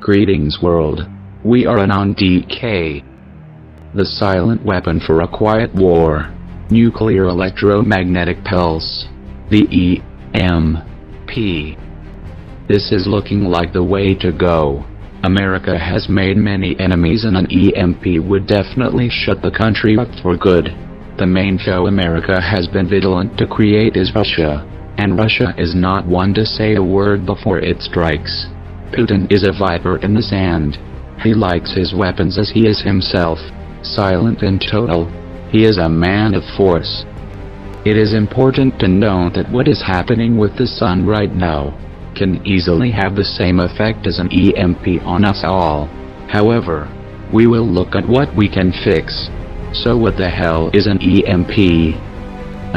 Greetings world. We are on DK. The silent weapon for a quiet war. Nuclear electromagnetic pulse. The EMP. This is looking like the way to go. America has made many enemies and an EMP would definitely shut the country up for good. The main foe America has been vigilant to create is Russia. And Russia is not one to say a word before it strikes. Putin is a viper in the sand. He likes his weapons as he is himself, silent and total. He is a man of force. It is important to note that what is happening with the sun right now can easily have the same effect as an EMP on us all. However, we will look at what we can fix. So what the hell is an EMP?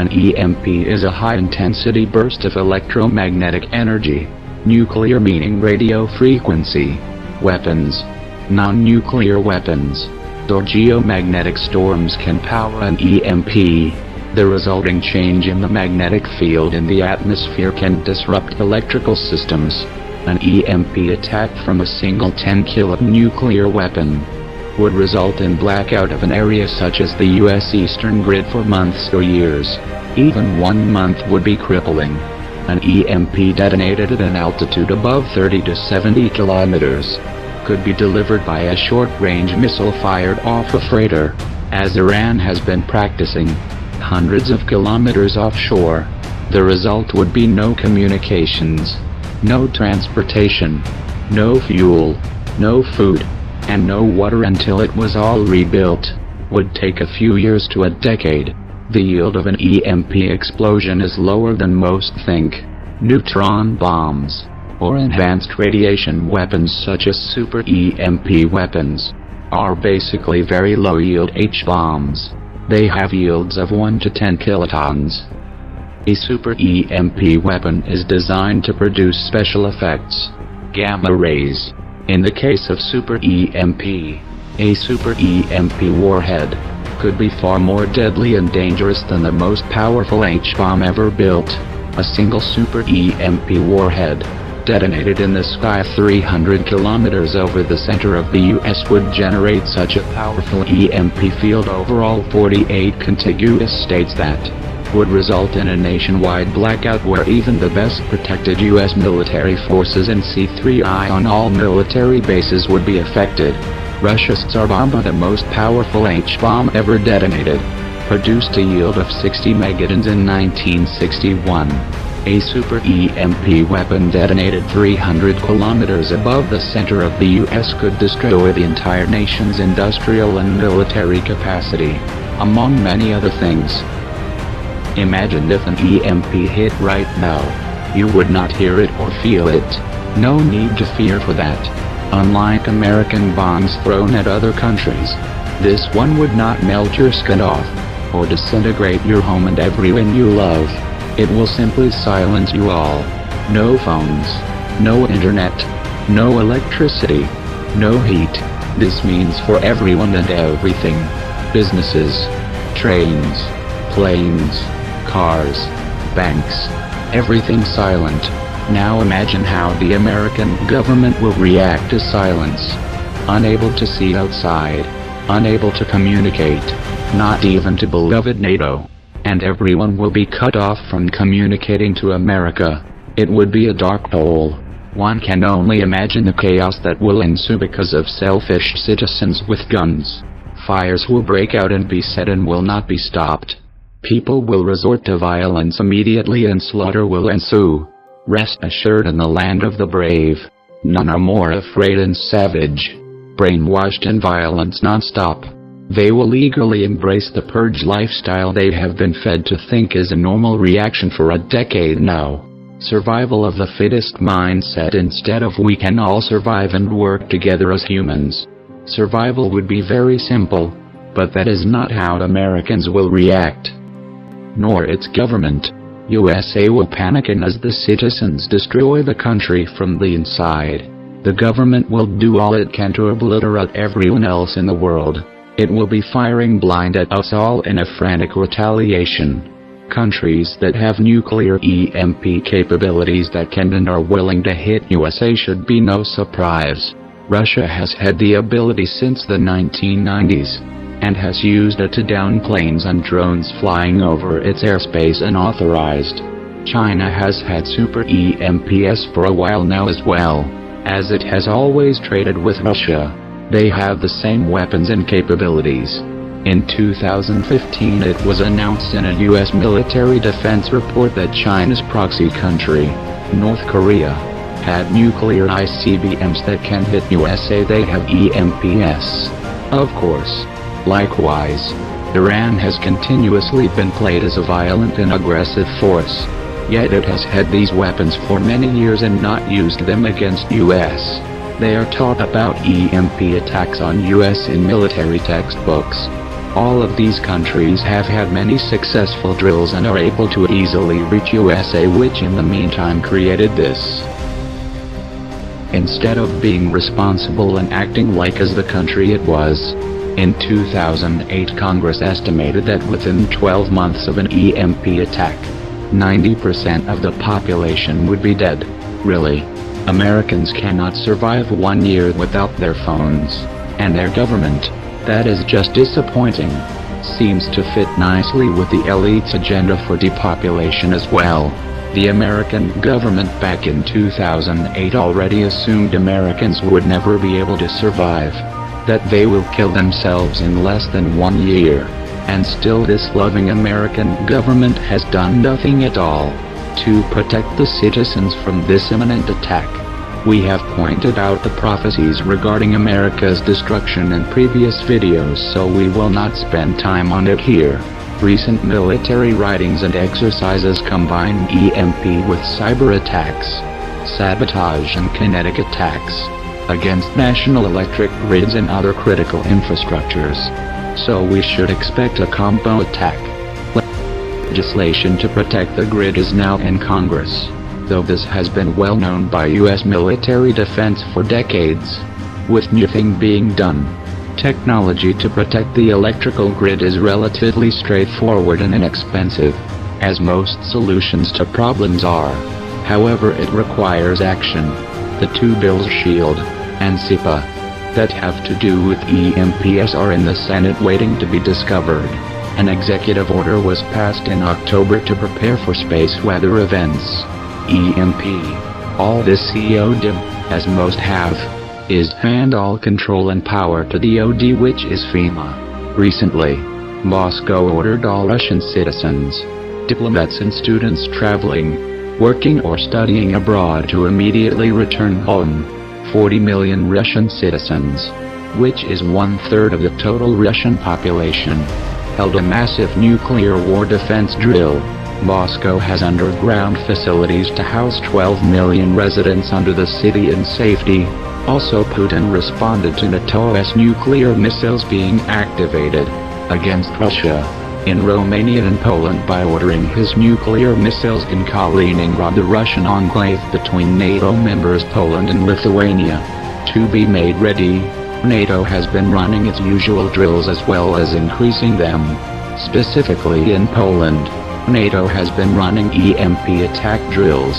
An EMP is a high-intensity burst of electromagnetic energy. Nuclear meaning radio frequency. Weapons. Non-nuclear weapons. Or geomagnetic storms can power an EMP. The resulting change in the magnetic field in the atmosphere can disrupt electrical systems. An EMP attack from a single 10-kilo nuclear weapon would result in blackout of an area such as the US eastern grid for months or years. Even 1 month would be crippling. An EMP detonated at an altitude above 30 to 70 kilometers could be delivered by a short-range missile fired off a freighter, as Iran has been practicing, hundreds of kilometers offshore. The result would be no communications, no transportation, no fuel, no food, and no water until it was all rebuilt. Would take a few years to a decade. The yield of an EMP explosion is lower than most think. Neutron bombs, or enhanced radiation weapons such as super EMP weapons, are basically very low-yield H-bombs. They have yields of 1 to 10 kilotons. A super EMP weapon is designed to produce special effects, gamma rays. In the case of super EMP, a super EMP warhead could be far more deadly and dangerous than the most powerful H-bomb ever built. A single super EMP warhead, detonated in the sky 300 kilometers over the center of the US would generate such a powerful EMP field over all 48 contiguous states that would result in a nationwide blackout where even the best protected US military forces and C3I on all military bases would be affected. Russia's Tsar Bomba, the most powerful H-bomb ever detonated, produced a yield of 60 megatons in 1961. A super EMP weapon detonated 300 kilometers above the center of the US could destroy the entire nation's industrial and military capacity, among many other things. Imagine if an EMP hit right now. You would not hear it or feel it. No need to fear for that. Unlike American bombs thrown at other countries, this one would not melt your skin off, or disintegrate your home and everyone you love. It will simply silence you all. No phones, no internet, no electricity, no heat. This means for everyone and everything. Businesses, trains, planes, cars, banks, everything silent. Now imagine how the American government will react to silence. Unable to see outside, unable to communicate, not even to beloved NATO. And everyone will be cut off from communicating to America. It would be a dark hole. One can only imagine the chaos that will ensue because of selfish citizens with guns. Fires will break out and be set and will not be stopped. People will resort to violence immediately and slaughter will ensue. Rest assured, in the land of the brave, none are more afraid and savage, brainwashed in violence non-stop. They will eagerly embrace the purge lifestyle they have been fed to think is a normal reaction for a decade now. Survival of the fittest mindset instead of we can all survive and work together as humans. Survival would be very simple, but that is not how Americans will react. Nor its government. USA will panic, and as the citizens destroy the country from the inside, the government will do all it can to obliterate everyone else in the world. It will be firing blind at us all in a frantic retaliation. Countries that have nuclear EMP capabilities that can and are willing to hit USA should be no surprise. Russia has had the ability since the 1990s, and has used it to down planes and drones flying over its airspace unauthorized. China has had super EMPs for a while now as well, as it has always traded with Russia. They have the same weapons and capabilities. In 2015 it was announced in a US military defense report that China's proxy country, North Korea, had nuclear ICBMs that can hit USA. They have EMPs. Of course. Likewise, Iran has continuously been played as a violent and aggressive force, yet it has had these weapons for many years and not used them against US. They are taught about EMP attacks on US in military textbooks. All of these countries have had many successful drills and are able to easily reach USA, which in the meantime created this. Instead of being responsible and acting like as the country it was, in 2008 Congress estimated that within 12 months of an EMP attack, 90% of the population would be dead. Really? Americans cannot survive 1 year without their phones, and their government, that is just disappointing. Seems to fit nicely with the elite's agenda for depopulation as well. The American government back in 2008 already assumed Americans would never be able to survive, that they will kill themselves in less than 1 year, and still this loving American government has done nothing at all to protect the citizens from this imminent attack. We have pointed out the prophecies regarding America's destruction in previous videos, so we will not spend time on it here. Recent military writings and exercises combine EMP with cyber attacks, sabotage and kinetic attacks against national electric grids and other critical infrastructures. So we should expect a combo attack. Legislation to protect the grid is now in Congress, though this has been well known by US military defense for decades, with nothing being done. Technology to protect the electrical grid is relatively straightforward and inexpensive, as most solutions to problems are. However, it requires action. The two bills, SHIELD and SIPA, that have to do with EMPs are in the Senate waiting to be discovered. An executive order was passed in October to prepare for space weather events. EMP. All this COD, as most have, is hand all control and power to DoD, which is FEMA. Recently, Moscow ordered all Russian citizens, diplomats and students traveling, working or studying abroad to immediately return home. 40 million Russian citizens, which is 1/3 of the total Russian population, held a massive nuclear war defense drill. Moscow has underground facilities to house 12 million residents under the city in safety. Also, Putin responded to NATO's nuclear missiles being activated against Russia in Romania and Poland by ordering his nuclear missiles in Kaliningrad, the Russian enclave between NATO members Poland and Lithuania, to be made ready. NATO has been running its usual drills as well as increasing them. Specifically in Poland, NATO has been running EMP attack drills.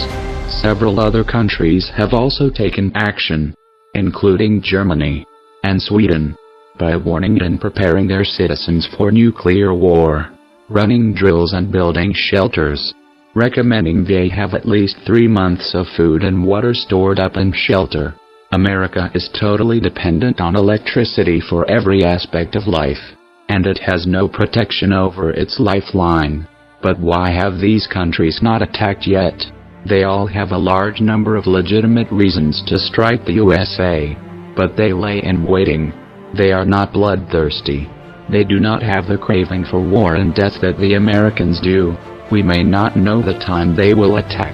Several other countries have also taken action, including Germany and Sweden, by warning and preparing their citizens for nuclear war, running drills and building shelters, recommending they have at least 3 months of food and water stored up in shelter. America is totally dependent on electricity for every aspect of life, and it has no protection over its lifeline. But why have these countries not attacked yet? They all have a large number of legitimate reasons to strike the USA, but they lay in waiting. They are not bloodthirsty. They do not have the craving for war and death that the Americans do. We may not know the time they will attack.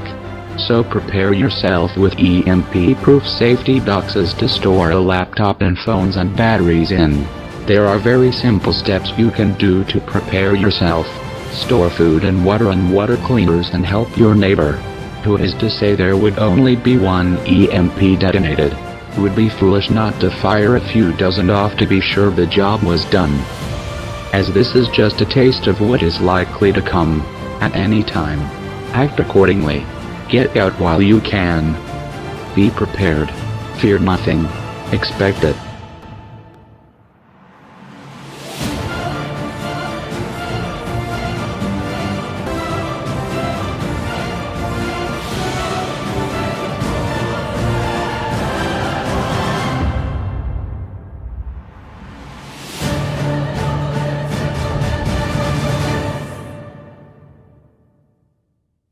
So prepare yourself with EMP-proof safety boxes to store a laptop and phones and batteries in. There are very simple steps you can do to prepare yourself. Store food and water cleaners and help your neighbor. Who is to say there would only be one EMP detonated? It would be foolish not to fire a few dozen off to be sure the job was done. As this is just a taste of what is likely to come at any time. Act accordingly. Get out while you can. Be prepared. Fear nothing. Expect it.